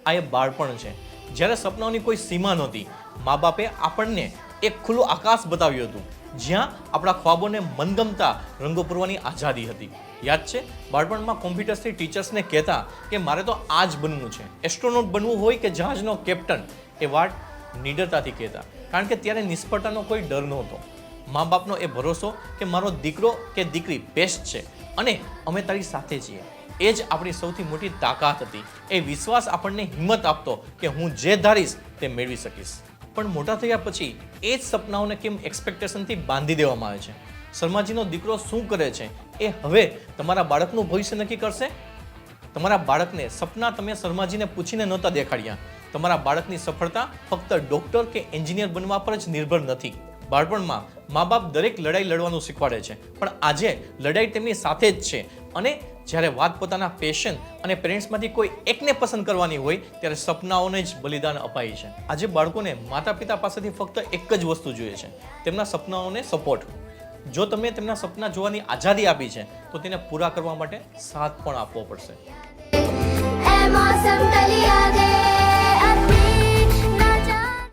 આ એ બાળપણ છે, જ્યારે સપનાઓની કોઈ સીમા નહોતી. મા બાપે આપણને એક ખુલ્લું આકાશ બતાવ્યું હતું, જ્યાં આપણા ખ્વાબોને મનગમતા રંગો પૂરવાની આઝાદી હતી. યાદ છે, બાળપણમાં કોમ્પ્યુટર્સથી ટીચર્સને કહેતા કે મારે તો આ જ બનવું છે, એસ્ટ્રોનોટ બનવું હોય કે જહાજનો કેપ્ટન. એ વાત નિડરતાથી કહેતા, કારણ કે ત્યારે નિષ્ફળતાનો કોઈ ડર નહોતો. મા બાપનો એ ભરોસો કે મારો દીકરો કે દીકરી બેસ્ટ છે અને અમે તારી સાથે છીએ, એ જ આપણી સૌથી મોટી તાકાત હતી. એ વિશ્વાસ આપણને હિંમત આપતો કે હું જે ધારીશ તે મેળવી શકીશ. પણ મોટા થયા પછી એ જ સપનાઓને કેમ એક્સપેક્ટેશનથી બાંધી દેવામાં આવે છે? શર્માજીનો દીકરો શું કરે છે એ હવે તમારા બાળકનું ભવિષ્ય નક્કી કરશે. તમારા બાળકને સપના તમે શર્માજીને પૂછીને નહોતા દેખાડ્યા. તમારા બાળકની સફળતા ફક્ત ડૉક્ટર કે એન્જિનિયર બનવા પર જ નિર્ભર નથી. બાળપણમાં મા બાપ દરેક લડાઈ લડવાનું શીખવાડે છે, પણ આજે લડાઈ તેમની સાથે જ છે. અને જ્યારે વાત પોતાના પેશન અને પેરેન્ટ્સમાંથી કોઈ એકને પસંદ કરવાની હોય, ત્યારે સપનાઓને જ બલિદાન અપાય છે. આજે બાળકોને માતા પિતા પાસેથી ફક્ત એક જ વસ્તુ જોઈએ છે, તેમના સપનાઓને સપોર્ટ. જો તમે તેમના સપના જોવાની આઝાદી આપી છે, તો તેને પૂરા કરવા માટે સાથ પણ આપવો પડશે.